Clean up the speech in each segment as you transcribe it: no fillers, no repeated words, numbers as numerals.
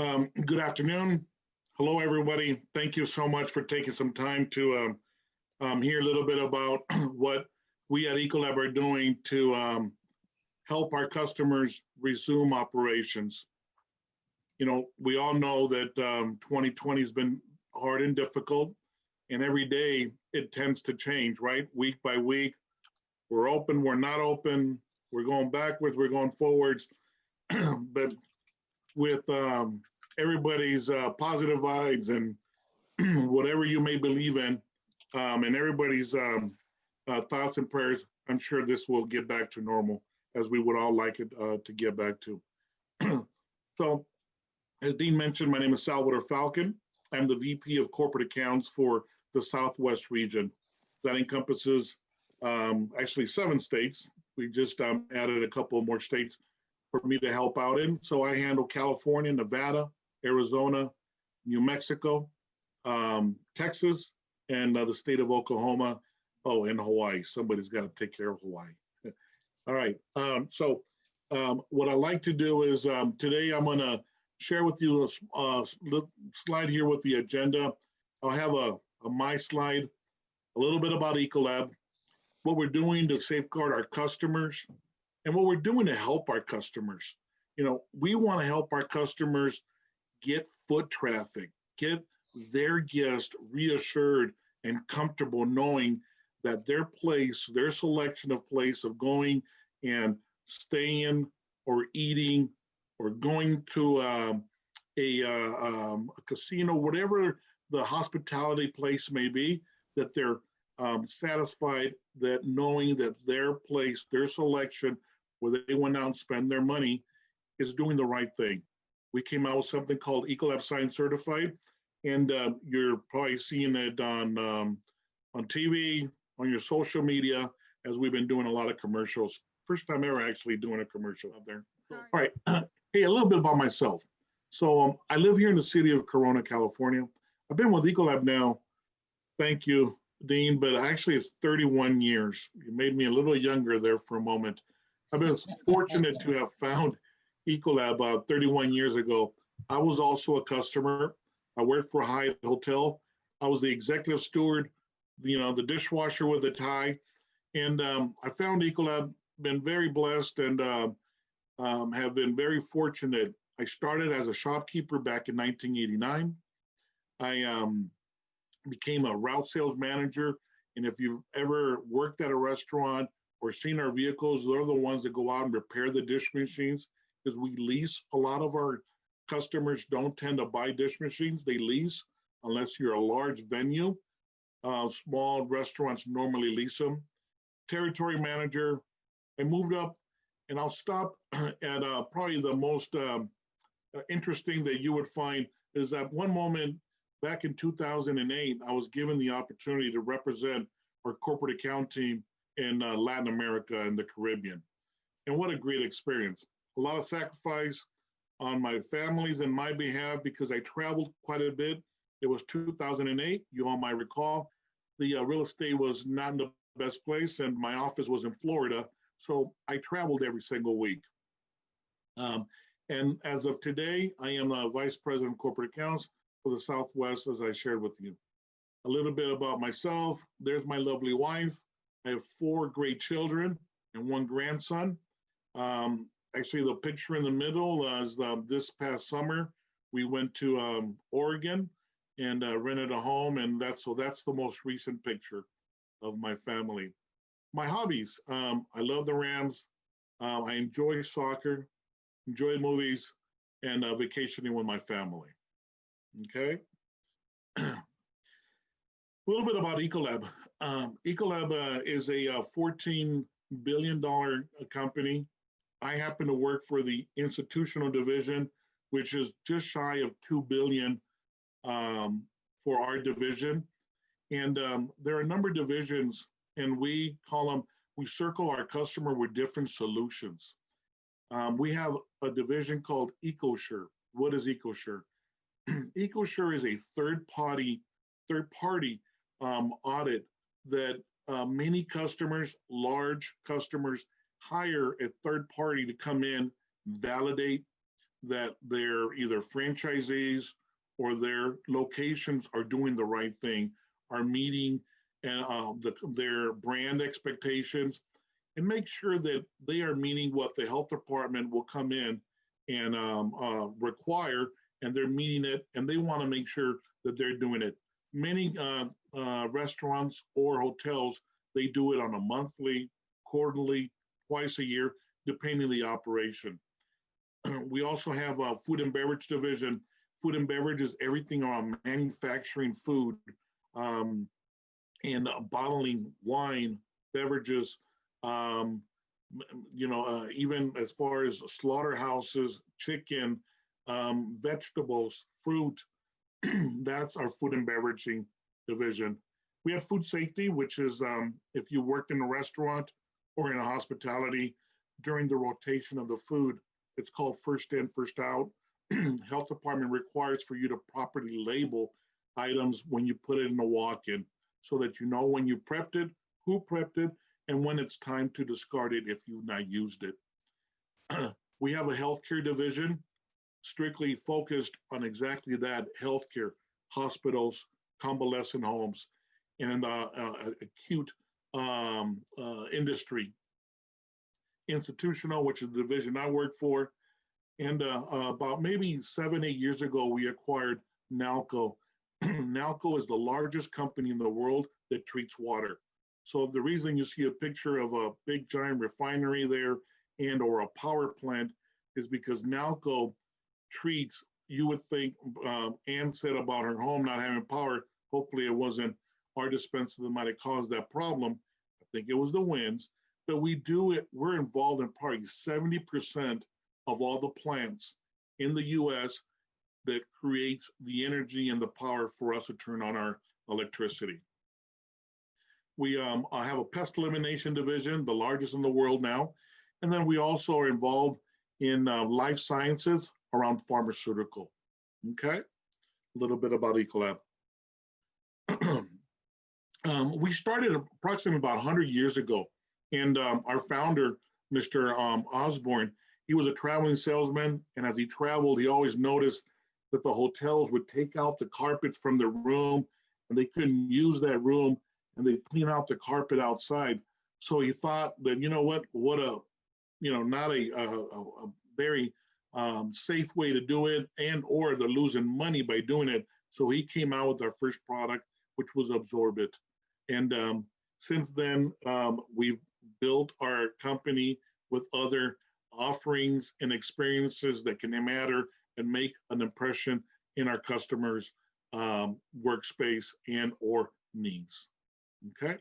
Good afternoon. Hello, everybody. Thank you so much for taking some time to hear a little bit about what we at Ecolab are doing to help our customers resume operations. You know, we all know that 2020 has been hard and difficult, and every day it tends to change, right? Week by week, we're open, we're not open, we're going backwards, we're going forwards. But with everybody's positive vibes and whatever you may believe in, and everybody's thoughts and prayers, I'm sure this will get back to normal as we would all like it to get back to. So, as Dean mentioned, my name is Salvador Falcon. I'm the VP of Corporate Accounts for the Southwest region. That encompasses actually 7 states. We just added a couple more states for me to help out in. So I handle California, Nevada, Arizona, New Mexico, Texas, and the state of Oklahoma. Oh, and Hawaii. Somebody's got to take care of Hawaii. All right. So what I like to do is today I'm going to share with you a slide here with the agenda. I'll have a my slide, a little bit about Ecolab, what we're doing to safeguard our customers, and what we're doing to help our customers. You know, we want to help our customers get foot traffic, get their guests reassured and comfortable knowing that their place, their selection of place of going and staying or eating or going to a casino, whatever the hospitality place may be, that they're satisfied that knowing that their place, their selection, where they went out and spend their money is doing the right thing. We came out with something called Ecolab Science Certified, and you're probably seeing it on TV, on your social media, as we've been doing a lot of commercials. First time ever actually doing a commercial out there. All right, hey, a little bit about myself. So I live here in the city of Corona, California. I've been with Ecolab now, thank you, Dean, but actually it's 31 years. You made me a little younger there for a moment. I've been fortunate to have found Ecolab 31 years ago. I was also a customer. I worked for a Hyatt hotel. I was the executive steward, you know, the dishwasher with a tie. And I found Ecolab, been very blessed and have been very fortunate. I started as a shopkeeper back in 1989. I became a route sales manager. And if you've ever worked at a restaurant or seen our vehicles, they're the ones that go out and repair the dish machines, because we lease. A lot of our customers don't tend to buy dish machines, they lease, unless you're a large venue. Small restaurants normally lease them. Territory manager, I moved up, and I'll stop at probably the most interesting that you would find is that one moment back in 2008, I was given the opportunity to represent our corporate account team in Latin America and the Caribbean. And what a great experience. A lot of sacrifice on my family's and my behalf because I traveled quite a bit. It was 2008, you all might recall. The real estate was not in the best place and my office was in Florida. So I traveled every single week. And as of today, I am the Vice President of Corporate Accounts for the Southwest, as I shared with you. A little bit about myself. There's my lovely wife. I have 4 great children and 1 grandson. Actually, the picture in the middle is this past summer, we went to Oregon and rented a home, and that's the most recent picture of my family. My hobbies, I love the Rams. I enjoy soccer, enjoy movies, and vacationing with my family. Okay. A little bit about Ecolab. Ecolab is a $14 billion company. I happen to work for the institutional division, which is just shy of $2 billion for our division. And there are a number of divisions, and we call them, we circle our customer with different solutions. We have a division called EcoSure. What is EcoSure? EcoSure is a third-party audit that many customers, large customers, hire a third party to come in, validate, that their either franchisees or their locations are doing the right thing, are meeting their brand expectations, and make sure that they are meeting what the health department will come in and require, and they're meeting it, and they want to make sure that they're doing it. Many restaurants or hotels, they do it on a monthly, quarterly, twice a year, depending on the operation. We also have a food and beverage division. Food and beverage is everything around manufacturing food and bottling wine, beverages, even as far as slaughterhouses, chicken, vegetables, fruit. That's our food and beveraging division. We have food safety, which is if you worked in a restaurant or in a hospitality during the rotation of the food, it's called first in, first out. Health department requires for you to properly label items when you put it in a walk-in so that you know when you prepped it, who prepped it, and when it's time to discard it if you've not used it. We have a healthcare division strictly focused on exactly that: healthcare, hospitals, convalescent homes, and acute industry. Institutional, which is the division I work for. And about maybe 7, 8 years ago, we acquired Nalco. Nalco is the largest company in the world that treats water. So the reason you see a picture of a big giant refinery there and or a power plant is because Nalco treats, you would think, Ann said about her home not having power, hopefully it wasn't our dispenser that might have caused that problem. I think it was the winds, but we do it, we're involved in probably 70% of all the plants in the US that creates the energy and the power for us to turn on our electricity. We have a pest elimination division, the largest in the world now. And then we also are involved in life sciences around pharmaceutical. Okay, a little bit about Ecolab. We started approximately about 100 years ago. And our founder, Mr. Osborne, he was a traveling salesman. And as he traveled, he always noticed that the hotels would take out the carpets from the room and they couldn't use that room, and they clean out the carpet outside. So he thought that, you know what a, not a very safe way to do it, and or they're losing money by doing it. So he came out with our first product, which was Absorbit. And since then, we've built our company with other offerings and experiences that can matter and make an impression in our customers' workspace and or needs. Okay.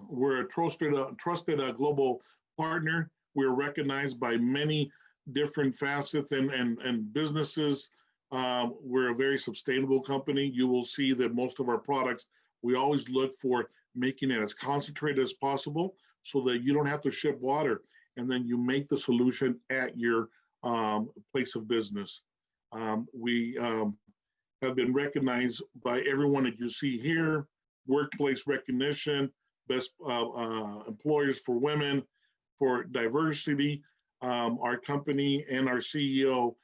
We're a trusted global partner. We're recognized by many different facets and businesses. We're a very sustainable company. You will see that most of our products, we always look for making it as concentrated as possible so that you don't have to ship water, and then you make the solution at your place of business. We have been recognized by everyone that you see here: workplace recognition, best employers for women, for diversity. Our company and our CEO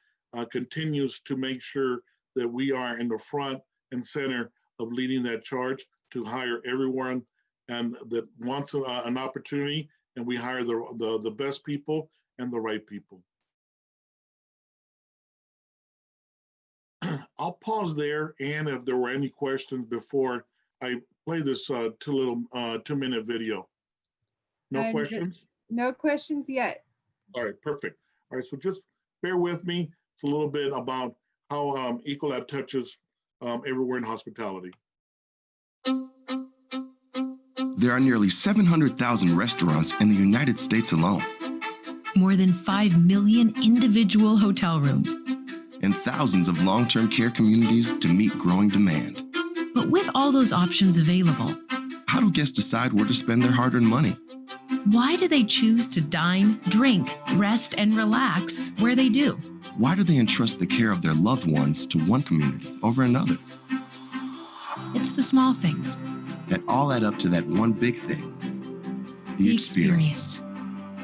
continues to make sure that we are in the front and center of leading that charge to hire everyone and that wants an opportunity, and we hire the best people and the right people. I'll pause there, and if there were any questions before I play this 2-minute video. No questions? No questions yet. All right, perfect. All right, so just bear with me. It's a little bit about how Ecolab touches everywhere in hospitality. There are nearly 700,000 restaurants in the United States alone. More than 5 million individual hotel rooms. And thousands of long-term care communities to meet growing demand. But with all those options available, how do guests decide where to spend their hard-earned money? Why do they choose to dine, drink, rest, and relax where they do? Why do they entrust the care of their loved ones to one community over another? It's the small things that all add up to that one big thing. The experience.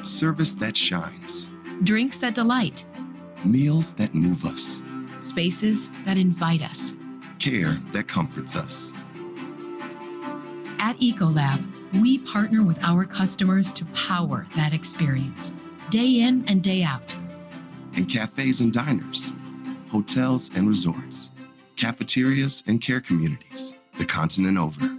Service that shines. drinks that delight, Meals that move us. spaces that invite us. Care that comforts us. At Ecolab, we partner with our customers to power that experience, day in and day out. In cafes and diners, hotels and resorts, cafeterias and care communities, the continent over.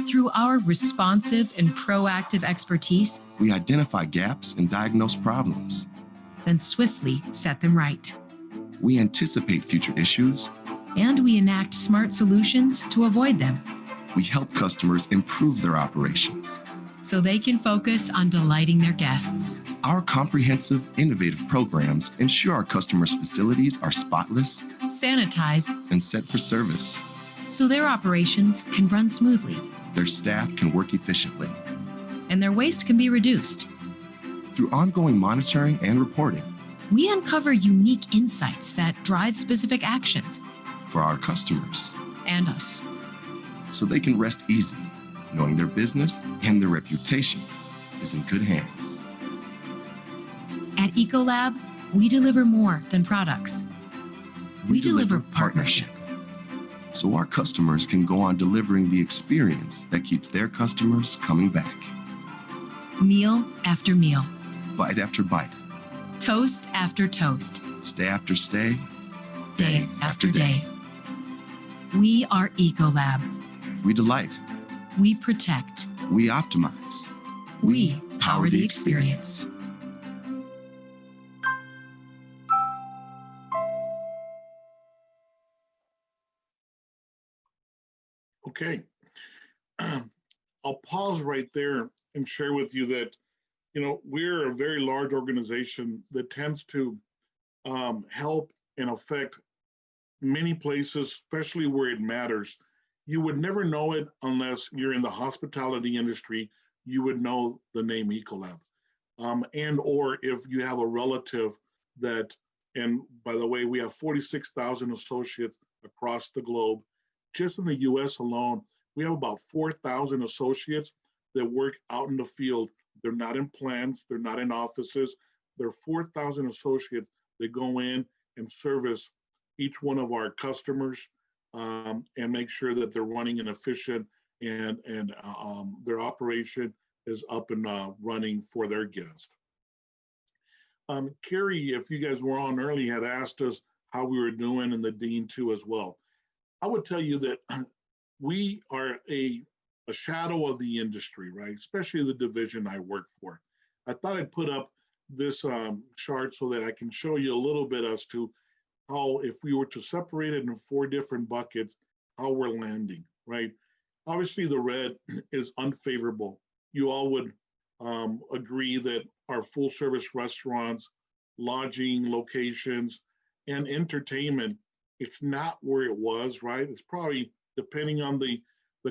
Through our responsive and proactive expertise, We identify gaps and diagnose problems. then swiftly set them right. We anticipate future issues. And we enact smart solutions to avoid them, We help customers improve their operations. so they can focus on delighting their guests. Our comprehensive, innovative programs ensure our customers' facilities are spotless Sanitized, and set for service. so their operations can run smoothly Their staff can work efficiently. and their waste can be reduced. Through ongoing monitoring and reporting We uncover unique insights that drive specific actions for our customers, and us. so they can rest easy, knowing their business and their reputation is in good hands. At Ecolab, we deliver more than products. We deliver partnership. So our customers can go on delivering the experience that keeps their customers coming back. Meal after meal, Bite after bite, toast after toast, stay after stay, day after day. We are Ecolab. We delight, We protect. we optimize, We power the experience. Okay. I'll pause right there and share with you that, we're a very large organization that tends to help and affect many places, especially where it matters. You would never know it unless you're in the hospitality industry. You would know the name Ecolab. And or if you have a relative that, and by the way, we have 46,000 associates across the globe. Just in the US alone, we have about 4,000 associates that work out in the field. They're not in plants, they're not in offices. There are 4,000 associates that go in and service each one of our customers and make sure that they're running and efficient and their operation is up and running for their guests. Carrie, if you guys were on early, had asked us how we were doing, and the dean too as well. I would tell you that we are a shadow of the industry, right? Especially the division I work for. I thought I'd put up this chart so that I can show you a little bit as to how, if we were to separate it in 4 different buckets, how we're landing, right? Obviously, the red is unfavorable. You all would agree that our full service restaurants, lodging locations, and entertainment, it's not where it was, right? It's probably, depending on the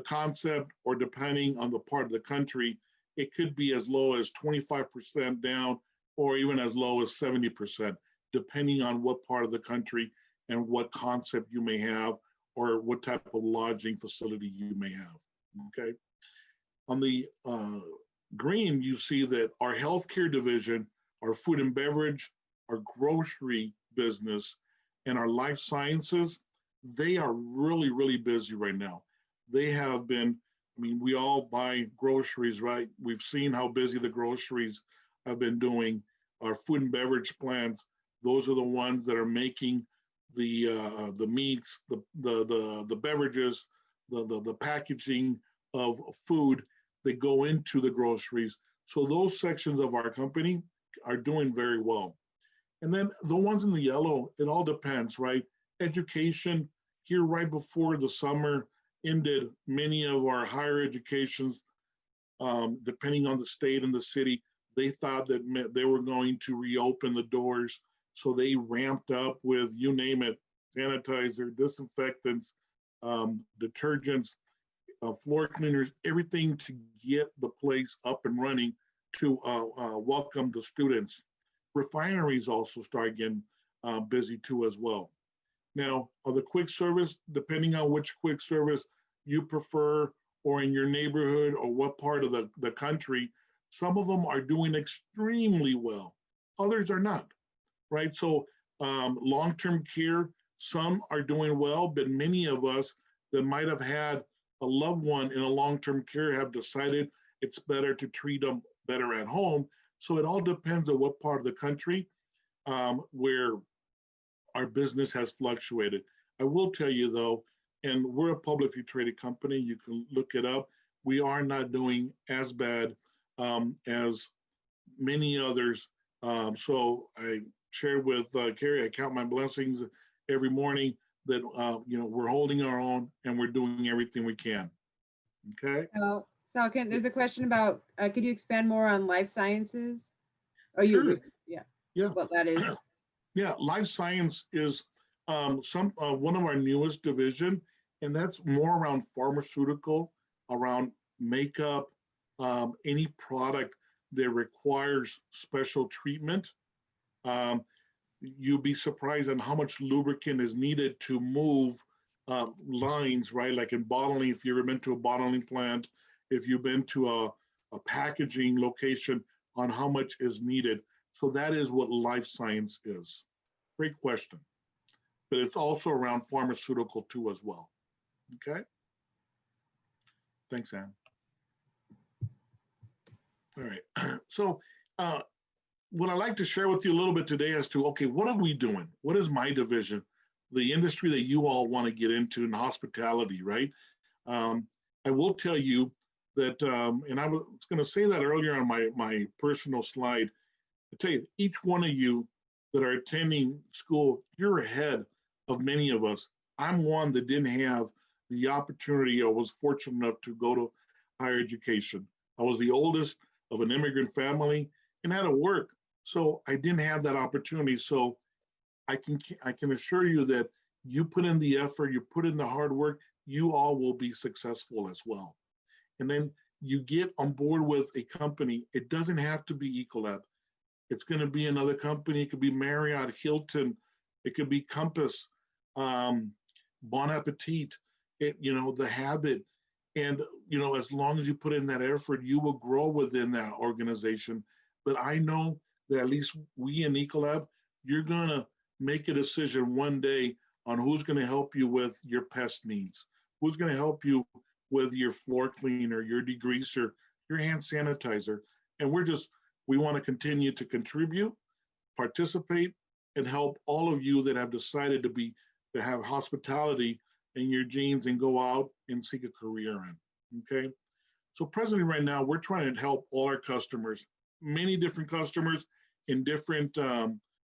concept or depending on the part of the country, it could be as low as 25% down or even as low as 70%, depending on what part of the country and what concept you may have or what type of lodging facility you may have, okay? On the green, you see that our healthcare division, our food and beverage, our grocery business, and our life sciences, they are really, really busy right now. They have been, we all buy groceries, right? We've seen how busy the groceries have been doing. Our food and beverage plants, those are the ones that are making the meats, the beverages, the packaging of food that go into the groceries. So those sections of our company are doing very well. And then the ones in the yellow, it all depends, right? Education, here right before the summer ended, many of our higher educations, depending on the state and the city, they thought that they were going to reopen the doors. So they ramped up with, you name it, sanitizer, disinfectants, detergents, floor cleaners, everything to get the place up and running to welcome the students. Refineries also start getting busy too as well. Now, the quick service, depending on which quick service you prefer or in your neighborhood or what part of the country, some of them are doing extremely well. others are not, right? So long-term care, some are doing well, but many of us that might have had a loved one in a long-term care have decided it's better to treat them better at home. So it all depends on what part of the country where our business has fluctuated. I will tell you though, and we're a publicly traded company, you can look it up, we are not doing as bad as many others. So I shared with Carrie, I count my blessings every morning that we're holding our own and we're doing everything we can. Okay. So, there's a question about, could you expand more on life sciences? Or Sure. Yeah. What that is. Yeah, life science is one of our newest division, and that's more around pharmaceutical, around makeup, any product that requires special treatment. You'd be surprised on how much lubricant is needed to move lines, right? Like in bottling, if you've ever been to a bottling plant, if you've been to a packaging location, on how much is needed. So that is what life science is. Great question. But it's also around pharmaceutical too as well. Okay. Thanks, Ann. All right. So what I'd like to share with you a little bit today as to, okay, what are we doing? What is my division? The industry that you all want to get into in hospitality, right? I will tell you that, and I was going to say that earlier on my personal slide, I tell you, each one of you that are attending school, you're ahead of many of us. I'm one that didn't have the opportunity or was fortunate enough to go to higher education. I was the oldest of an immigrant family and had to work. So I didn't have that opportunity. So I can assure you that you put in the effort, you put in the hard work, you all will be successful as well. And then you get on board with a company. It doesn't have to be Ecolab. It's going to be another company. It could be Marriott, Hilton. It could be Compass, Bon Appetit, The Habit. And, as long as you put in that effort, you will grow within that organization. But I know that at least we in Ecolab, you're going to make a decision one day on who's going to help you with your pest needs, who's going to help you with your floor cleaner, your degreaser, your hand sanitizer. And we want to continue to contribute, participate, and help all of you that have decided to have hospitality in your genes and go out and seek a career in, okay? So presently right now, we're trying to help all our customers, many different customers in different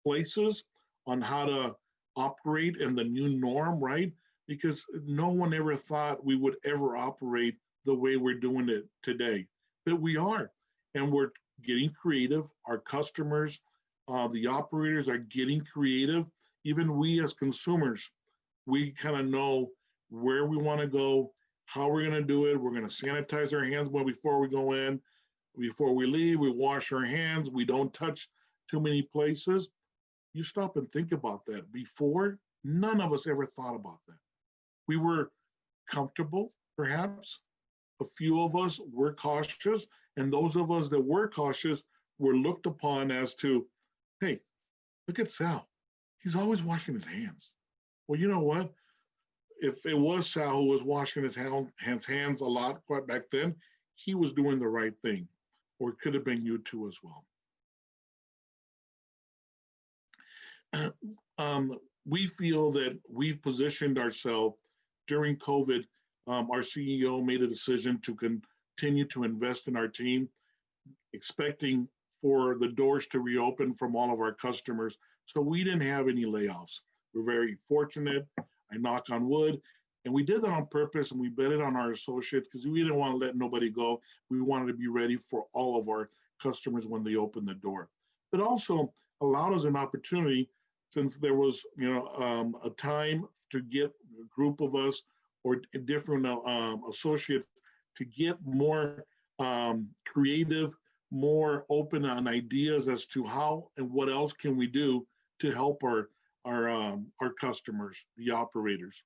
places on how to operate in the new norm, right? Because no one ever thought we would ever operate the way we're doing it today, but we are, and we're getting creative. Our customers, the operators are getting creative. Even we as consumers, we kind of know where we want to go, how we're going to do it. We're going to sanitize our hands before we go in. Before we leave, we wash our hands. We don't touch too many places. You stop and think about that. Before, none of us ever thought about that. We were comfortable, perhaps. A few of us were cautious, and those of us that were cautious were looked upon as to, hey, look at Sal. He's always washing his hands. Well, you know what? If it was Sal who was washing his hands a lot quite back then, he was doing the right thing, or it could have been you too as well. We feel that we've positioned ourselves during COVID. Our CEO made a decision to continue to invest in our team, expecting for the doors to reopen from all of our customers. So we didn't have any layoffs. We're very fortunate. I knock on wood. And we did that on purpose, and we betted on our associates because we didn't want to let nobody go. We wanted to be ready for all of our customers when they opened the door. But also allowed us an opportunity, since there was a time to get a group of us or different associates to get more creative, more open on ideas as to how and what else can we do to help our customers, the operators.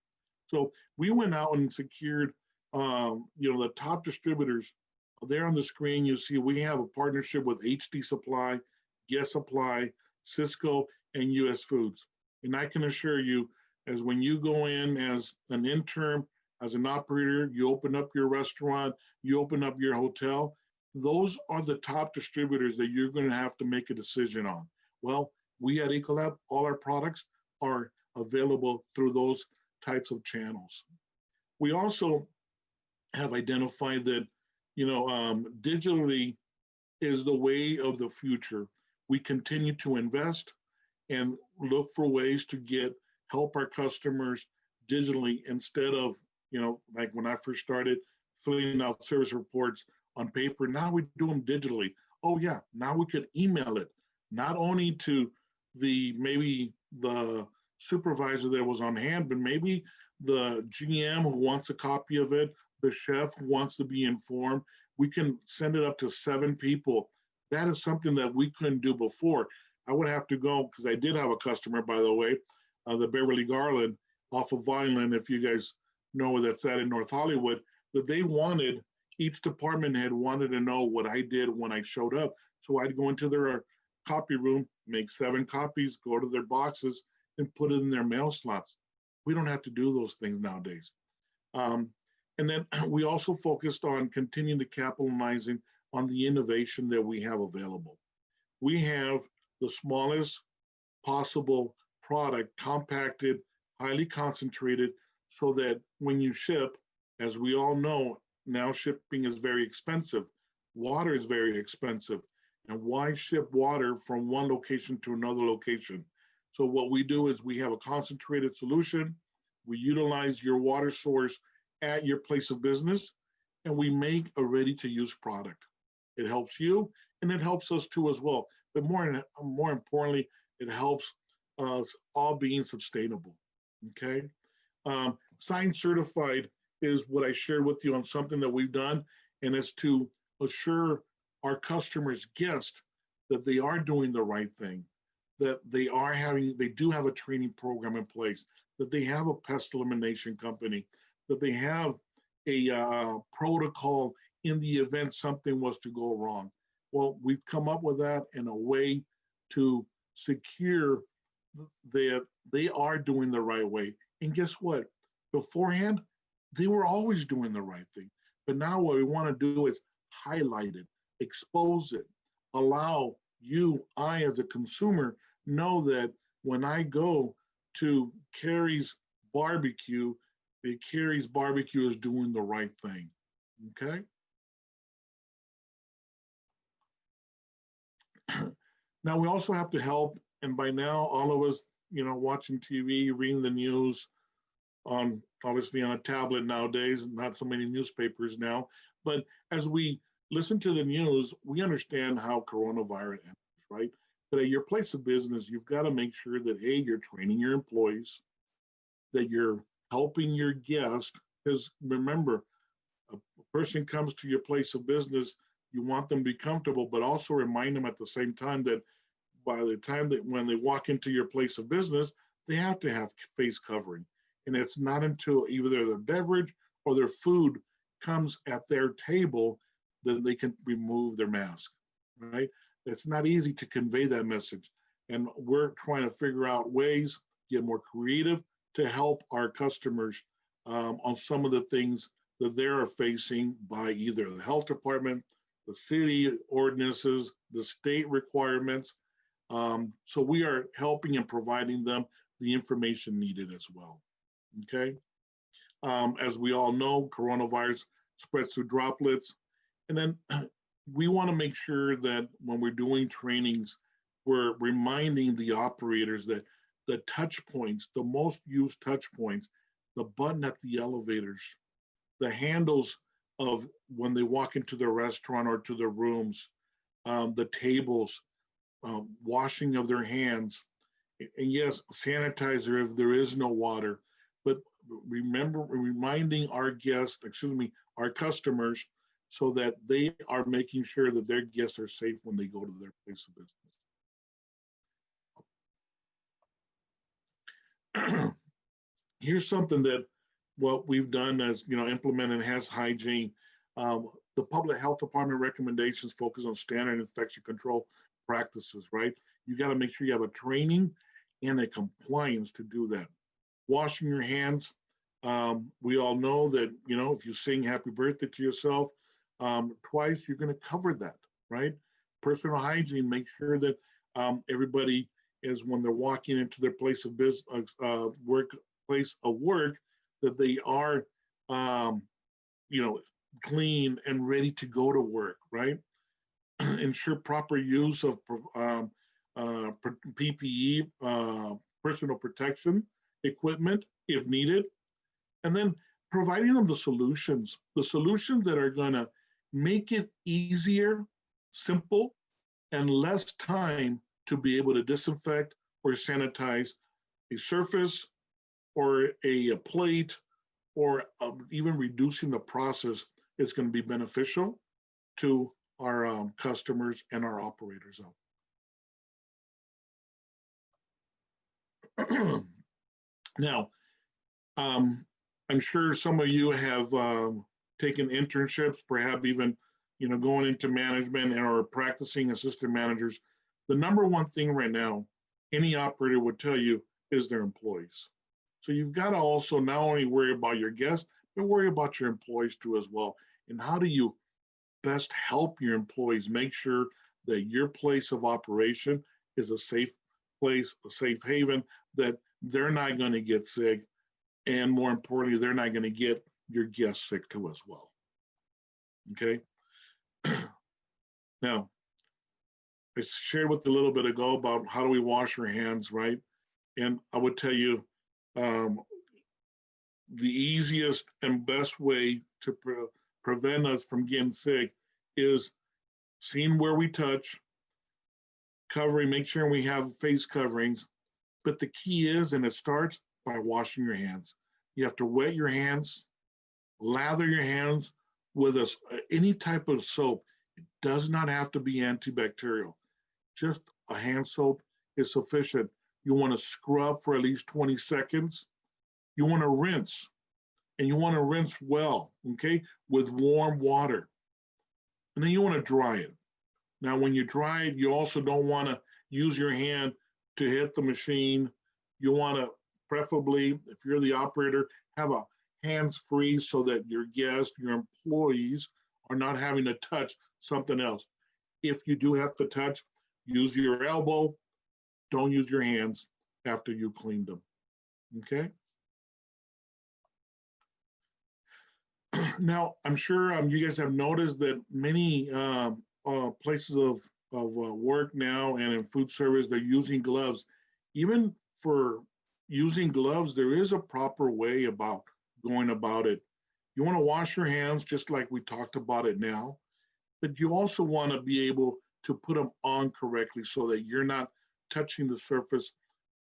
So we went out and secured the top distributors. There on the screen, you see we have a partnership with HD Supply, Guest Supply, Cisco, and US Foods. And I can assure you, as when you go in as an intern, as an operator, you open up your restaurant, you open up your hotel, those are the top distributors that you're going to have to make a decision on. Well, we at Ecolab, all our products are available through those types of channels. We also have identified that, digitally is the way of the future. We continue to invest and look for ways to help our customers digitally instead of, like when I first started filling out service reports on paper. Now we do them digitally. Oh yeah, now we could email it, not only to maybe the supervisor that was on hand, but maybe the GM who wants a copy of it, the chef who wants to be informed. We can send it up to 7 people. That is something that we couldn't do before. I would have to go, because I did have a customer, by the way, the Beverly Garland off of Vineland, if you guys know where that's at in North Hollywood, that each department head wanted to know what I did when I showed up. So I'd go into their copy room, make 7 copies, go to their boxes, and put it in their mail slots. We don't have to do those things nowadays. And then we also focused on continuing to capitalizing on the innovation that we have available. We have the smallest possible product, compacted, highly concentrated, so that when you ship, as we all know, now shipping is very expensive. Water is very expensive. And why ship water from one location to another location? So what we do is we have a concentrated solution. We utilize your water source at your place of business, and we make a ready-to-use product. It helps you, and it helps us too as well. But more importantly, it helps us all being sustainable. Okay, Science Certified is what I shared with you on something that we've done, and it's to assure our customers, guests, that they are doing the right thing, that they do have a training program in place, that they have a pest elimination company, that they have a protocol in the event something was to go wrong. Well, we've come up with that in a way to secure that they are doing the right way. And guess what? Beforehand, they were always doing the right thing. But now what we want to do is highlight it, expose it, allow I as a consumer, know that when I go to Carrie's barbecue, the Carrie's barbecue is doing the right thing. Okay? Now we also have to help, and by now all of us, watching TV, reading the news obviously on a tablet nowadays, not so many newspapers now, but as we listen to the news, we understand how coronavirus enters, right? But at your place of business, you've got to make sure that, A, you're training your employees, that you're helping your guests, because remember, a person comes to your place of business, you want them to be comfortable, but also remind them at the same time that by the time that when they walk into your place of business, they have to have face covering. And it's not until either their beverage or their food comes at their table that they can remove their mask, right? It's not easy to convey that message. And we're trying to figure out ways, get more creative to help our customers on some of the things that they're facing by either the health department, the city ordinances, the state requirements. So we are helping and providing them the information needed as well. Okay. As we all know, coronavirus spreads through droplets. And then we want to make sure that when we're doing trainings, we're reminding the operators that the touch points, the most used touch points, the button at the elevators, the handles of when they walk into the restaurant or to their rooms, the tables, washing of their hands, and yes, sanitizer if there is no water. But remember, reminding our guests, our customers, so that they are making sure that their guests are safe when they go to their place of business. Here's something that what we've done as implemented has hygiene. The public health department recommendations focus on standard infection control practices, right? You got to make sure you have a training and a compliance to do that. Washing your hands. We all know that, if you sing happy birthday to yourself twice, you're going to cover that, right? Personal hygiene, make sure that everybody is, when they're walking into their place of business, workplace of work, that they are, clean and ready to go to work, right? Ensure proper use of PPE, personal protection equipment if needed, and then providing them the solutions that are going to make it easier, simple, and less time to be able to disinfect or sanitize a surface or a plate, or even reducing the process is going to be beneficial to our customers and our operators out. Now, I'm sure some of you have taken internships, perhaps even going into management and or practicing assistant managers. The number one thing right now, any operator would tell you, is their employees. So you've got to also not only worry about your guests, but worry about your employees too as well. And how do you best help your employees make sure that your place of operation is a safe place, a safe haven, that they're not going to get sick, and more importantly, they're not going to get your guests sick too as well. Okay. Now, I shared with you a little bit ago about how do we wash our hands, right? And I would tell you the easiest and best way to prevent us from getting sick is seeing where we touch, covering, make sure we have face coverings. But the key is, and it starts by washing your hands. You have to wet your hands, lather your hands with any type of soap. It does not have to be antibacterial. Just a hand soap is sufficient. You want to scrub for at least 20 seconds. You want to rinse, and you want to rinse well, okay, with warm water. And then you want to dry it. Now, when you dry it, you also don't want to use your hand to hit the machine. You want to, preferably, if you're the operator, have a hands-free so that your guests, your employees are not having to touch something else. If you do have to touch, use your elbow. Don't use your hands after you cleaned them, okay? Now, I'm sure you guys have noticed that many places of work now and in food service, they're using gloves. Even for using gloves, there is a proper way about going about it. You want to wash your hands just like we talked about it now, but you also want to be able to put them on correctly so that you're not touching the surface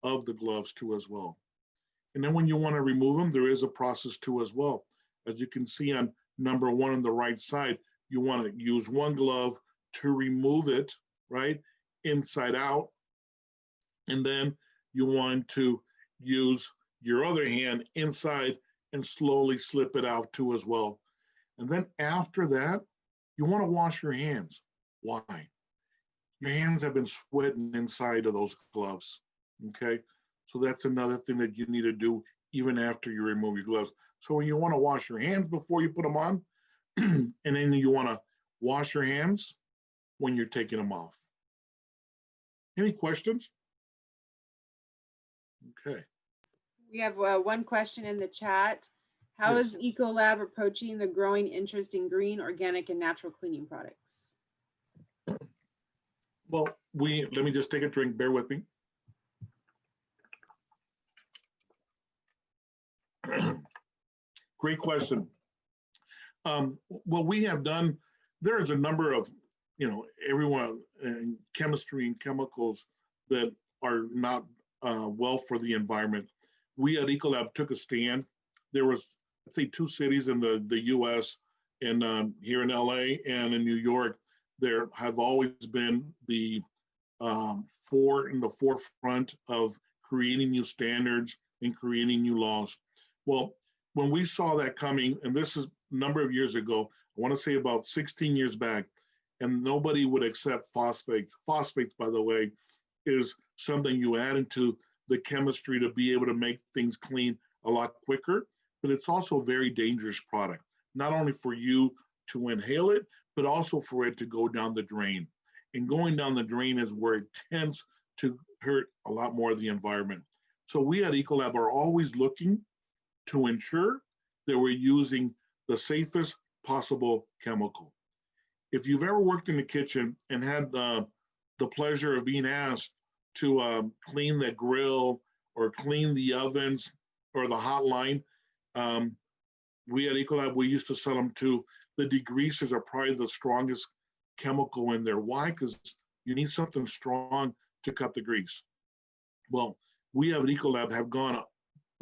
of the gloves too as well. And then when you want to remove them, there is a process too as well. As you can see on number 1 on the right side, you want to use one glove to remove it, right, inside out. And then you want to use your other hand inside and slowly slip it out too as well. And then after that, you want to wash your hands. Why? Your hands have been sweating inside of those gloves, okay? So that's another thing that you need to do even after you remove your gloves. So when you want to wash your hands before you put them on, and then you want to wash your hands when you're taking them off. Any questions? Okay. We have one question in the chat. How Yes. is Ecolab approaching the growing interest in green, organic, and natural cleaning products? Well, let me just take a drink, bear with me. Great question. What we have done, there is a number of, everyone in chemistry and chemicals that are not well for the environment. We at Ecolab took a stand. There was, let's say, 2 cities in the US, and here in LA and in New York, there have always been the in the forefront of creating new standards and creating new laws. Well, when we saw that coming, and this is a number of years ago, I want to say about 16 years back, and nobody would accept phosphates. Phosphates, by the way, is something you add into the chemistry to be able to make things clean a lot quicker, but it's also a very dangerous product, not only for you to inhale it, but also for it to go down the drain. And going down the drain is where it tends to hurt a lot more of the environment. So we at Ecolab are always looking to ensure that we're using the safest possible chemical. If you've ever worked in the kitchen and had the pleasure of being asked to clean the grill or clean the ovens or the hot line, we at Ecolab, we used to sell them to the degreasers are probably the strongest chemical in there. Why? Because you need something strong to cut the grease. Well, we at Ecolab have gone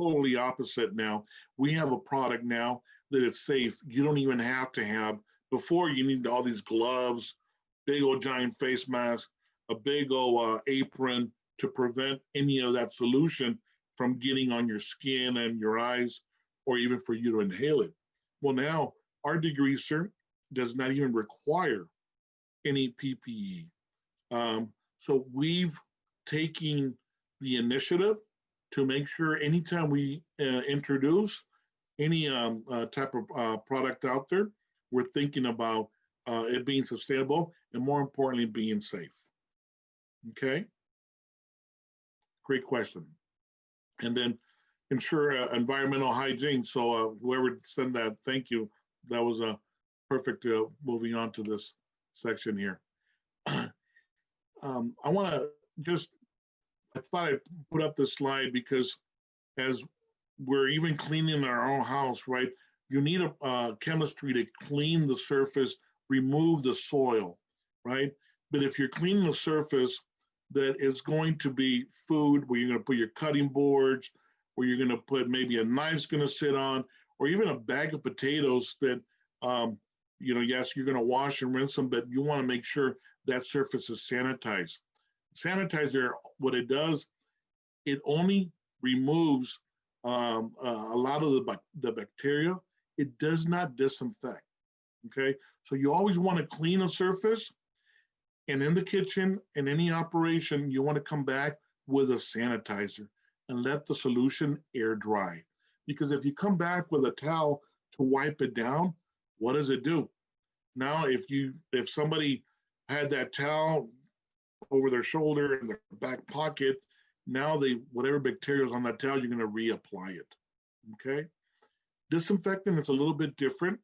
totally opposite now. We have a product now that it's safe. You don't even have to have, before you need all these gloves, big old giant face mask, a big old apron to prevent any of that solution from getting on your skin and your eyes, or even for you to inhale it. Well, now our degreaser does not even require any PPE. So we've taken the initiative to make sure anytime we introduce any type of product out there, we're thinking about it being sustainable and, more importantly, being safe. Okay? Great question. And then ensure environmental hygiene. So whoever sent that, thank you. That was a perfect moving on to this section here. I want to I thought I'd put up this slide because as we're even cleaning our own house, right, you need a chemistry to clean the surface, remove the soil, right? But if you're cleaning the surface that is going to be food, where you're going to put your cutting boards, where you're going to put maybe a knife's going to sit on, or even a bag of potatoes that, yes, you're going to wash and rinse them, but you want to make sure that surface is sanitized. Sanitizer, what it does, it only removes a lot of the bacteria. It does not disinfect, okay? So you always want to clean a surface, and in the kitchen, in any operation, you want to come back with a sanitizer and let the solution air dry. Because if you come back with a towel to wipe it down, what does it do? Now, if somebody had that towel over their shoulder in their back pocket, now whatever bacteria is on that towel, you're going to reapply it, okay? Disinfectant is a little bit different.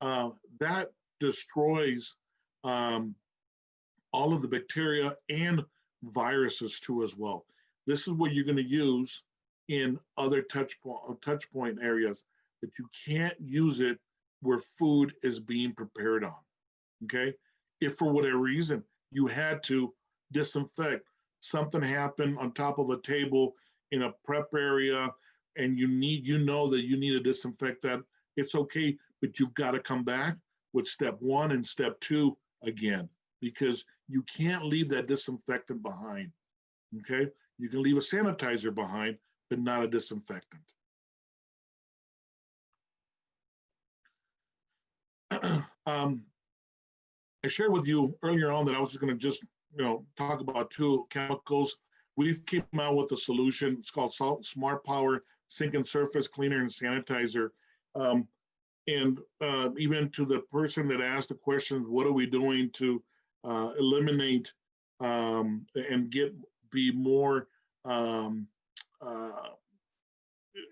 That destroys all of the bacteria and viruses too as well. This is what you're going to use in other touch point areas, but you can't use it where food is being prepared on, okay? If for whatever reason you had to disinfect, something happened on top of a table in a prep area, and you know that you need to disinfect that, it's okay, but you've got to come back with step 1 and step 2 again, because you can't leave that disinfectant behind, okay? You can leave a sanitizer behind, but not a disinfectant. I shared with you earlier on that I was going to talk about 2 chemicals. We've came out with a solution. It's called Smart Power Sink and Surface Cleaner and Sanitizer. Even to the person that asked the question, what are we doing to eliminate and be more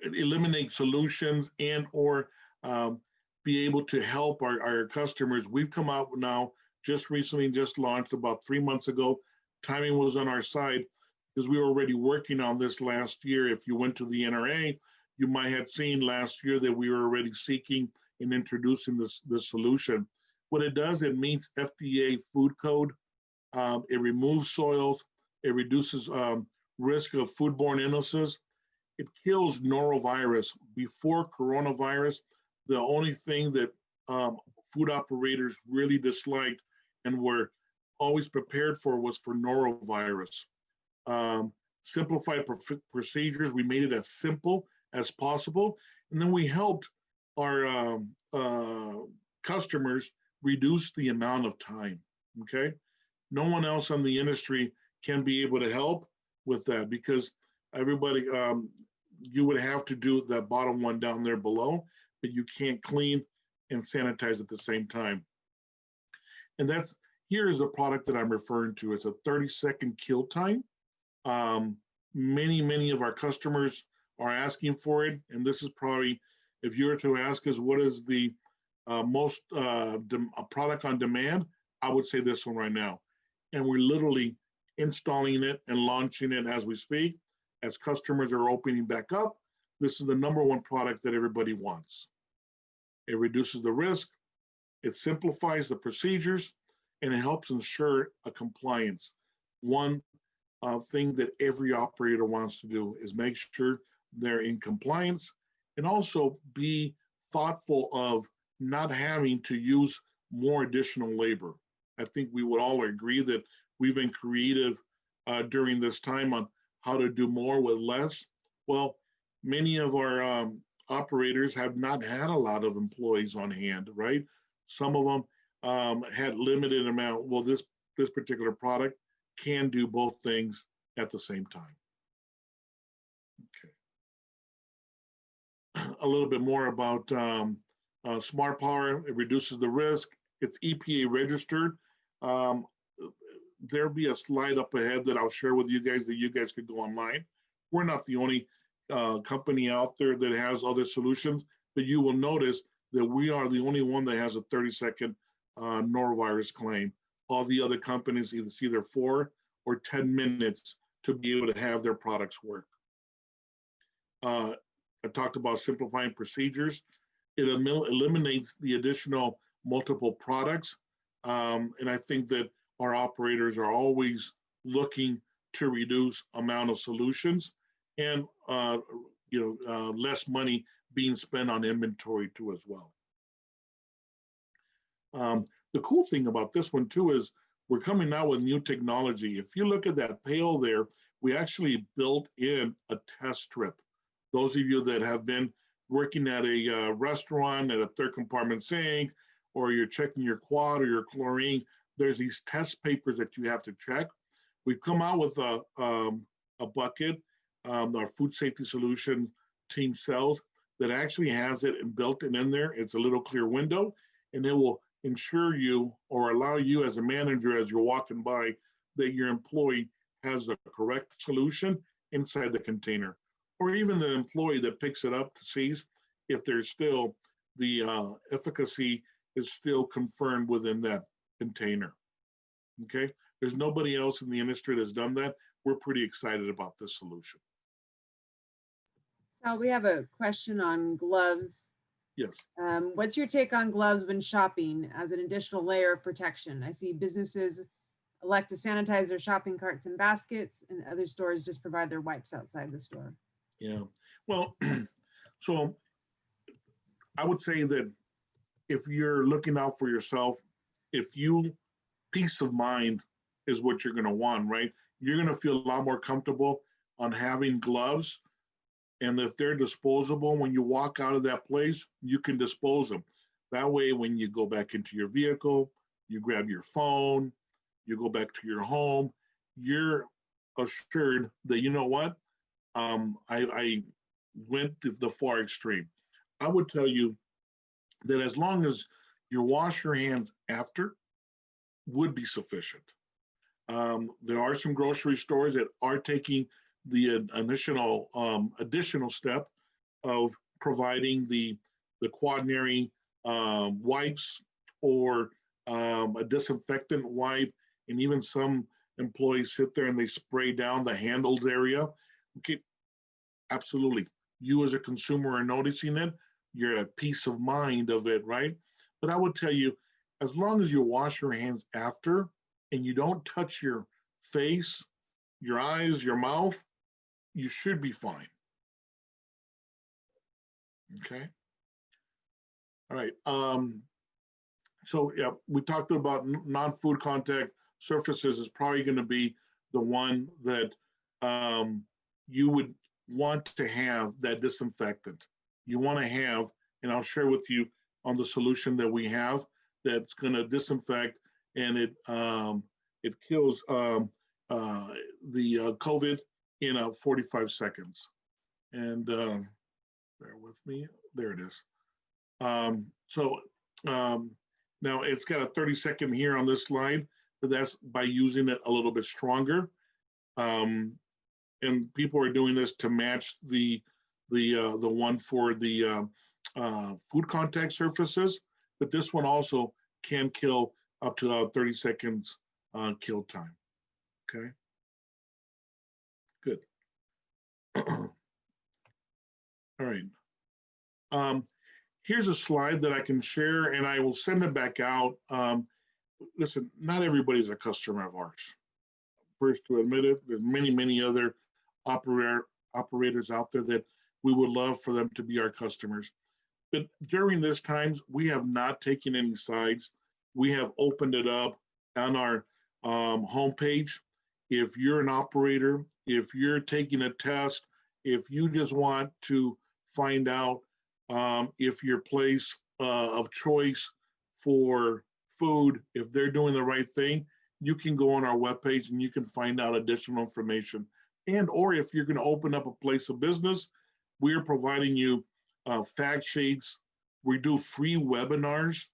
eliminate solutions and or be able to help our customers. We've come out now, just recently, just launched about 3 months ago. Timing was on our side because we were already working on this last year. If you went to the NRA, you might have seen last year that we were already seeking and introducing this solution. What it does, it meets FDA food code. It removes soils. It reduces risk of foodborne illnesses. It kills norovirus. Before coronavirus, the only thing that food operators really disliked and were always prepared for was for norovirus. Simplified procedures, we made it as simple as possible. And then we helped our customers reduce the amount of time. okay? No one else in the industry can be able to help with that because everybody, you would have to do that bottom one down there below, but you can't clean and sanitize at the same time. And here is a product that I'm referring to. It's a 30-second kill time. Many of our customers are asking for it. And this is probably, if you were to ask us what is the most product on demand, I would say this one right now. And we're literally installing it and launching it as we speak. As customers are opening back up, this is the #1 product that everybody wants. It reduces the risk, it simplifies the procedures, and it helps ensure a compliance. One thing that every operator wants to do is make sure they're in compliance and also be thoughtful of not having to use more additional labor. I think we would all agree that we've been creative during this time on how to do more with less. Well, many of our operators have not had a lot of employees on hand, right? Some of them had limited amount. Well, this particular product can do both things at the same time. Okay. A little bit more about Smart Power. It reduces the risk. It's EPA registered. There'll be a slide up ahead that I'll share with you guys that you guys could go online. We're not the only company out there that has other solutions, but you will notice that we are the only one that has a 30-second norovirus claim. All the other companies either 4 or 10 minutes to be able to have their products work. I talked about simplifying procedures. It eliminates the additional multiple products. And I think that our operators are always looking to reduce amount of solutions and less money being spent on inventory too as well. The cool thing about this one too is we're coming out with new technology. If you look at that pail there, we actually built in a test strip. Those of you that have been working at a restaurant at a 3rd compartment sink, or you're checking your quad or your chlorine, there's these test papers that you have to check. We've come out with a bucket, our food safety solution team sells, that actually has it and built it in there. It's a little clear window, and it will ensure you or allow you as a manager, as you're walking by, that your employee has the correct solution inside the container, or even the employee that picks it up sees if there's still the efficacy is still confirmed within that container. Okay, there's nobody else in the industry that's done that. We're pretty excited about this solution. Sal, we have a question on gloves. Yes. What's your take on gloves when shopping as an additional layer of protection? I see businesses elect to sanitize their shopping carts and baskets, and other stores just provide their wipes outside the store. Yeah, well, so I would say that if you're looking out for yourself, peace of mind is what you're going to want, right? You're going to feel a lot more comfortable on having gloves. And if they're disposable, when you walk out of that place, you can dispose them. That way, when you go back into your vehicle, you grab your phone, you go back to your home, you're assured that, you know what, I went to the far extreme. I would tell you that as long as you wash your hands after, would be sufficient. There are some grocery stores that are taking the additional step of providing the quaternary wipes or a disinfectant wipe, and even some employees sit there and they spray down the handled area. Okay, absolutely. You as a consumer are noticing it. You're at peace of mind of it, right? But I would tell you, as long as you wash your hands after and you don't touch your face, your eyes, your mouth, you should be fine. Okay. All right. So yeah, we talked about non-food contact surfaces is probably going to be the one that you would want to have that disinfectant. You want to have, and I'll share with you on the solution that we have that's going to disinfect and it kills the COVID in 45 seconds. And bear with me. There it is. Now it's got a 30-second here on this slide, but that's by using it a little bit stronger. And people are doing this to match the one for the food contact surfaces, but this one also can kill up to 30 seconds kill time. Okay, good. All right. Here's a slide that I can share, and I will send it back out. Listen, not everybody's a customer of ours. First to admit it, there's many other operators out there that we would love for them to be our customers. But during this times, we have not taken any sides. We have opened it up on our homepage. If you're an operator, if you're taking a test, if you just want to find out if your place of choice for food, if they're doing the right thing, you can go on our webpage and you can find out additional information. And or if you're going to open up a place of business, we're providing you fact sheets. We do free webinars.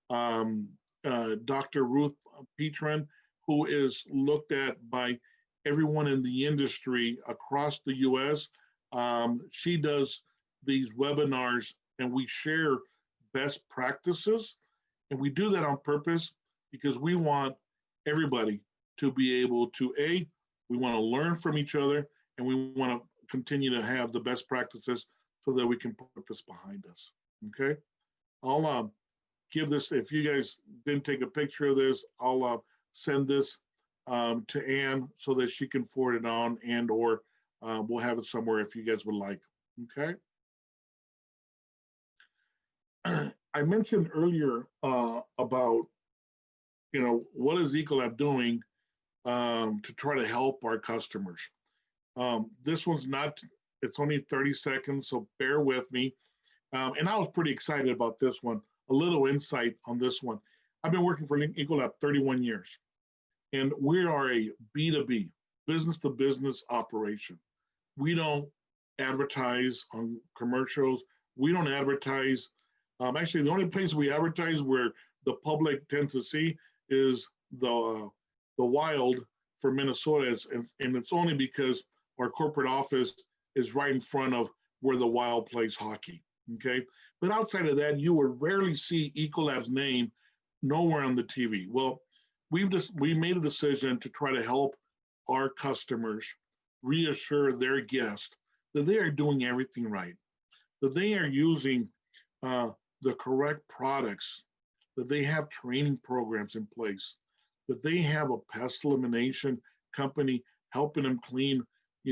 Dr. Ruth Petran, who is looked at by everyone in the industry across the US, she does these webinars and we share best practices. And we do that on purpose because we want everybody to be able to, we want to learn from each other, and we want to continue to have the best practices so that we can put this behind us, okay? I'll give this, if you guys didn't take a picture of this, I'll send this to Ann so that she can forward it on, and or we'll have it somewhere if you guys would like, okay? I mentioned earlier about, what is Ecolab doing to try to help our customers. This one's not, it's only 30 seconds, so bear with me. And I was pretty excited about this one. A little insight on this one. I've been working for Ecolab 31 years, and we are a B2B, business to business operation. We don't advertise on commercials. We don't advertise. Actually, the only place we advertise where the public tends to see is the Wild for Minnesota, and it's only because our corporate office is right in front of where the Wild plays hockey, okay? But outside of that, you would rarely see Ecolab's name nowhere on the TV. Well, we made a decision to try to help our customers reassure their guests that they are doing everything right, that they are using the correct products, that they have training programs in place, that they have a pest elimination company helping them clean,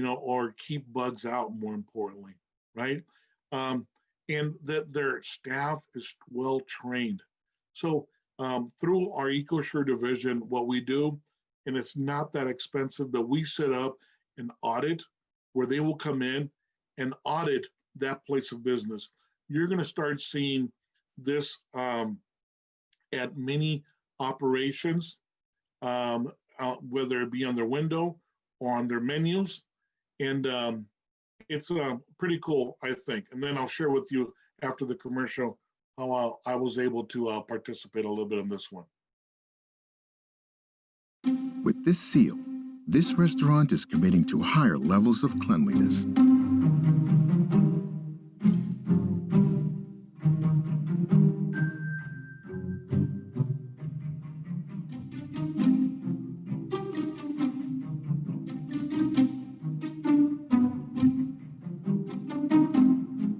or keep bugs out, more importantly, right? And that their staff is well trained. So through our EcoSure division, what we do, and it's not that expensive, but we set up an audit where they will come in and audit that place of business. You're going to start seeing this at many operations, whether it be on their window or on their menus. And it's pretty cool, I think. And then I'll share with you after the commercial how I was able to participate a little bit in this one. With this seal, this restaurant is committing to higher levels of cleanliness.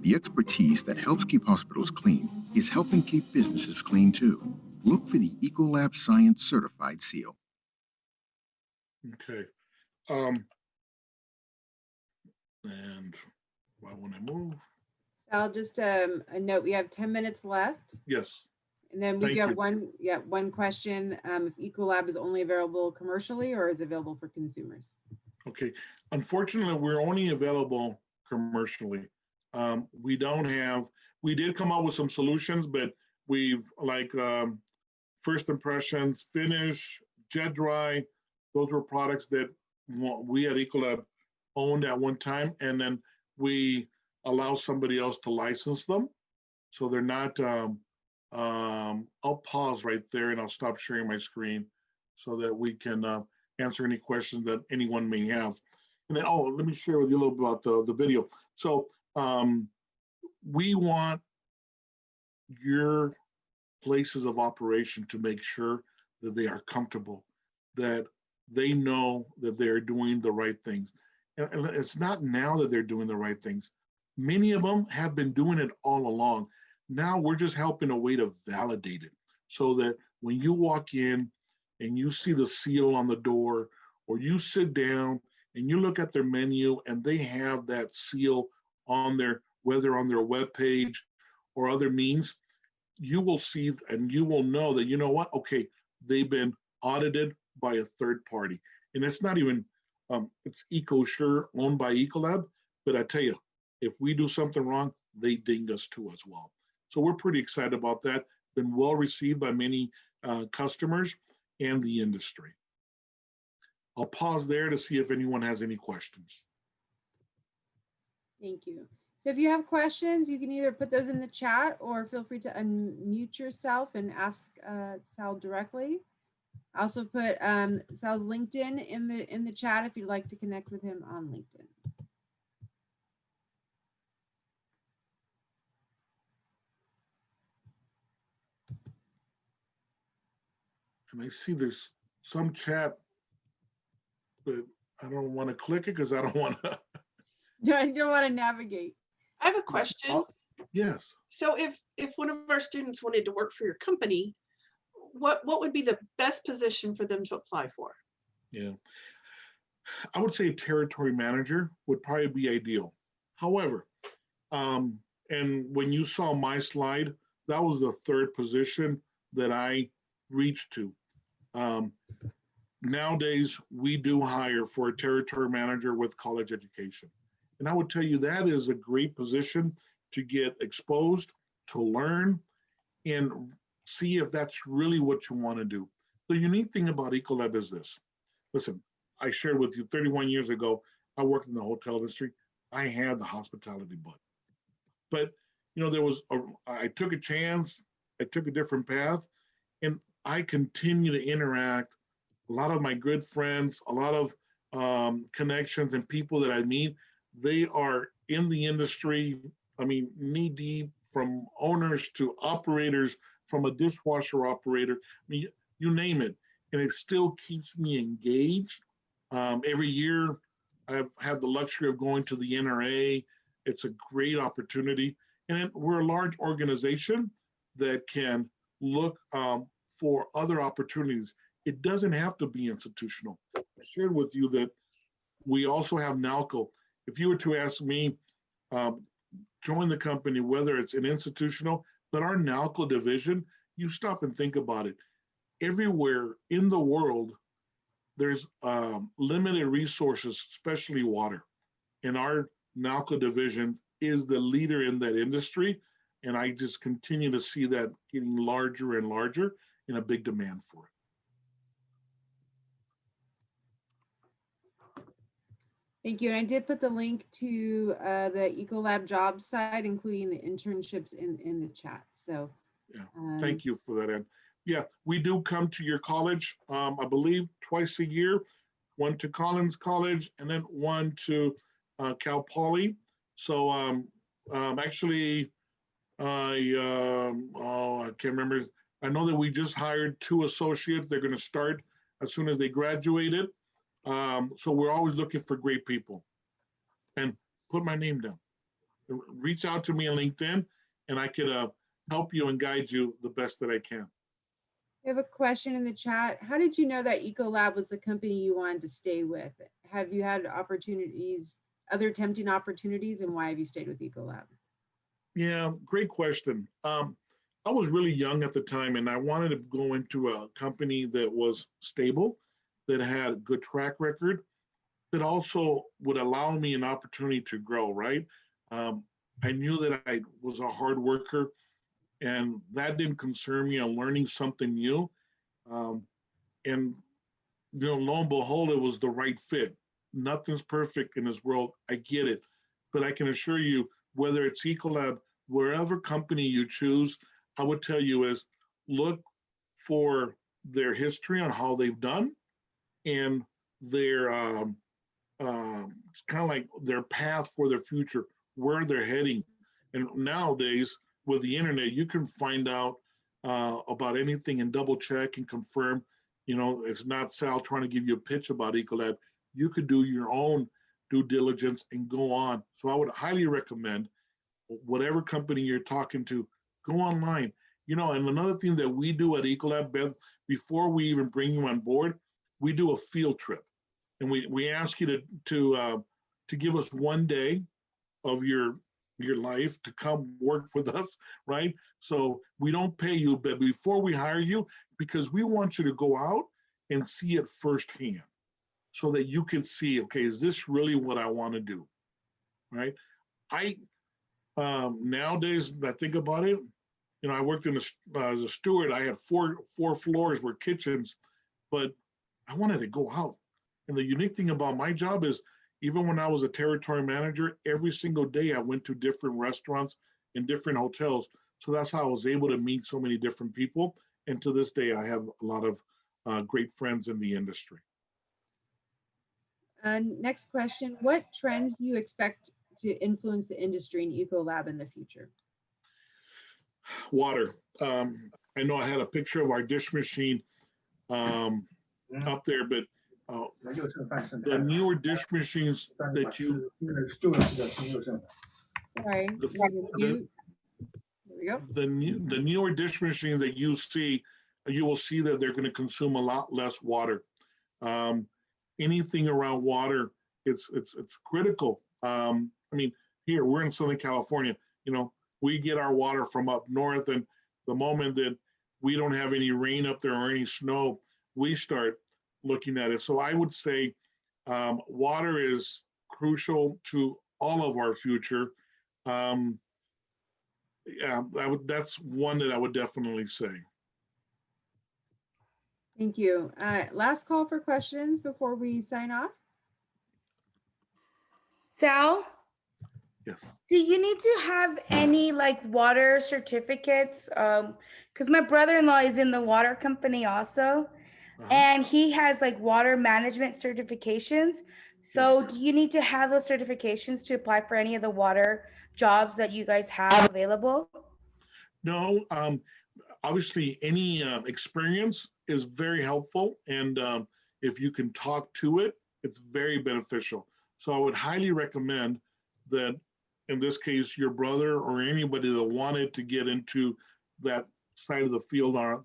The expertise that helps keep hospitals clean is helping keep businesses clean too. Look for the Ecolab Science Certified seal. Okay. And why won't I move? Sal, just a note, we have 10 minutes left. Yes. And then we Thank do have you. one question. If Ecolab is only available commercially or is available for consumers? Okay. Unfortunately, we're only available commercially. We don't have, we did come up with some solutions, but we've First Impressions, Finish, Jet Dry. Those were products that we at Ecolab owned at one time, and then we allow somebody else to license them. So they're not, I'll pause right there and I'll stop sharing my screen so that we can answer any questions that anyone may have. And then, oh, let me share with you a little bit about the video. So we want your places of operation to make sure that they are comfortable, that they know that they're doing the right things. And it's not now that they're doing the right things. Many of them have been doing it all along. Now we're just helping a way to validate it so that when you walk in and you see the seal on the door, or you sit down and you look at their menu and they have that seal on their, whether on their web page or other means, you will see and you will know that, you know what, okay, they've been audited by a third party. And it's not even, it's EcoSure owned by Ecolab, but I tell you, if we do something wrong, they ding us too as well. So we're pretty excited about that. Been well received by many customers and the industry. I'll pause there to see if anyone has any questions. Thank you. So if you have questions, you can either put those in the chat or feel free to unmute yourself and ask Sal directly. I also put Sal's LinkedIn in the chat if you'd like to connect with him on LinkedIn. And I see there's some chat, but I don't want to click it because I don't want to. I don't want to navigate. I have a question. Yes. So if one of our students wanted to work for your company, what would be the best position for them to apply for? Yeah. I would say a territory manager would probably be ideal. However, and when you saw my slide, that was the third position that I reached to. Nowadays, we do hire for a territory manager with college education. And I would tell you that is a great position to get exposed, to learn, and see if that's really what you want to do. The unique thing about Ecolab is this. Listen, I shared with you 31 years ago, I worked in the hotel industry. I had the hospitality bug. But, you know, I took a chance, I took a different path, and I continue to interact. A lot of my good friends, a lot of connections and people that I meet, they are in the industry, I mean, knee deep, from owners to operators, from a dishwasher operator, I mean, you name it. And it still keeps me engaged. Every year, I've had the luxury of going to the NRA. It's a great opportunity. And we're a large organization that can look for other opportunities. It doesn't have to be institutional. I shared with you that we also have NALCO. If you were to ask me, join the company, whether it's an institutional, but our NALCO division, you stop and think about it. Everywhere in the world, there's limited resources, especially water. And our NALCO division is the leader in that industry. And I just continue to see that getting larger and larger and a big demand for it. Thank you. And I did put the link to the Ecolab job site, including the internships in the chat. So yeah, thank you for that, Ed. Yeah, we do come to your college, I believe twice a year, one to Collins College and then one to Cal Poly. So actually, I can't remember. I know that we just hired 2 associates. They're going to start as soon as they graduated. So we're always looking for great people. And put my name down. Reach out to me on LinkedIn, and I could help you and guide you the best that I can. We have a question in the chat. How did you know that Ecolab was the company you wanted to stay with? Have you had opportunities, other tempting opportunities, and why have you stayed with Ecolab? Yeah, great question. I was really young at the time, and I wanted to go into a company that was stable, that had a good track record, that also would allow me an opportunity to grow, right? I knew that I was a hard worker. And that didn't concern me on learning something new. Um, and lo and behold, it was the right fit. Nothing's perfect in this world. I get it. But I can assure you, whether it's Ecolab, wherever company you choose, I would tell you is look for their history on how they've done and their it's kind of like their path for their future, where they're heading. And nowadays, with the internet, you can find out about anything and double check and confirm. It's not Sal trying to give you a pitch about Ecolab. You could do your own due diligence and go on. So I would highly recommend whatever company you're talking to, go online. And another thing that we do at Ecolab, Beth, before we even bring you on board, we do a field trip, and we ask you to give us one day of your life to come work with us, right? So we don't pay you, but before we hire you, because we want you to go out and see it firsthand, so that you can see, okay, is this really what I want to do, right? I nowadays, I think about it, I worked as a steward. I had four floors were kitchens, but I wanted to go out. And the unique thing about my job is, even when I was a territory manager, every single day I went to different restaurants and different hotels. So that's how I was able to meet so many different people. And to this day, I have a lot of great friends in the industry. Next question, what trends do you expect to influence the industry in Ecolab in the future? Water. I know I had a picture of our dish machine up there, but the newer dish machines that you Sorry, there we go. the newer dish machines that you will see that they're going to consume a lot less water. Anything around water, it's critical. I mean, here we're in Southern California. We get our water from up north, and the moment that we don't have any rain up there or any snow, we start looking at it. So I would say water is crucial to all of our future. Yeah, that's one that I would definitely say. Thank you. Last call for questions before we sign off. Sal, Yes. do you need to have any like water certificates? Because my brother-in-law is in the water company also, and he has like water management certifications. So do you need to have those certifications to apply for any of the water jobs that you guys have available? No, obviously any experience is very helpful, and if you can talk to it, it's very beneficial. So I would highly recommend that, in this case, your brother or anybody that wanted to get into that side of the field on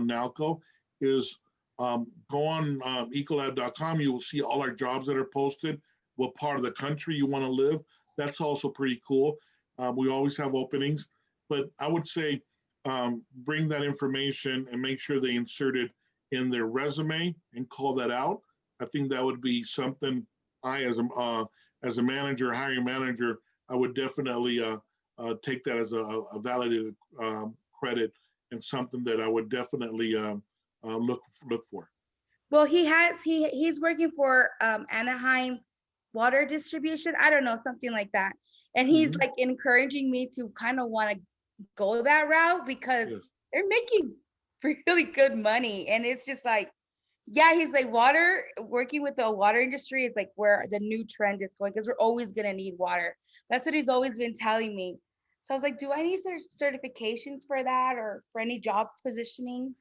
NALCO is go on ecolab.com. You will see all our jobs that are posted, what part of the country you want to live. That's also pretty cool. We always have openings, but I would say bring that information and make sure they insert it in their resume and call that out. I think that would be something as a manager, hiring manager, I would definitely take that as a validated credit and something that I would definitely look for. Well, he's working for Anaheim Water Distribution. I don't know, something like that. And he's like encouraging me to kind of want to go that route because they're making really good money. And it's just like, yeah, he's like working with the water industry is like where the new trend is going because we're always going to need water. That's what he's always been telling me. So I was like, do I need certifications for that or for any job positionings?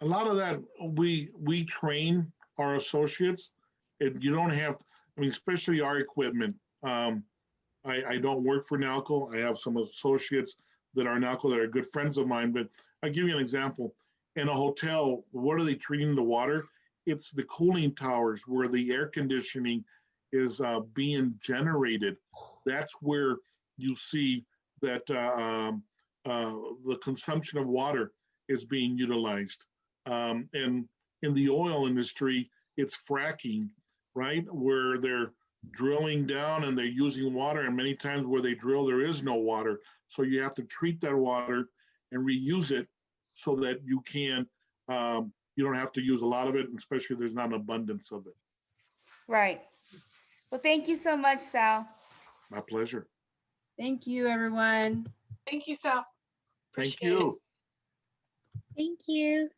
A lot of that, we train our associates. You don't have, I mean, especially our equipment. I don't work for NALCO. I have some associates that are NALCO that are good friends of mine, but I'll give you an example. In a hotel, what are they treating the water? It's the cooling towers where the air conditioning is being generated. That's where you see that the consumption of water is being utilized. And in the oil industry, it's fracking, right? Where they're drilling down and they're using water, and many times where they drill, there is no water. So you have to treat that water and reuse it so that you can, you don't have to use a lot of it, and especially if there's not an abundance of it. Right. Well, thank you so much, Sal. My pleasure. Thank you, everyone. Thank you, Sal. Thank Appreciate it. you. Thank you.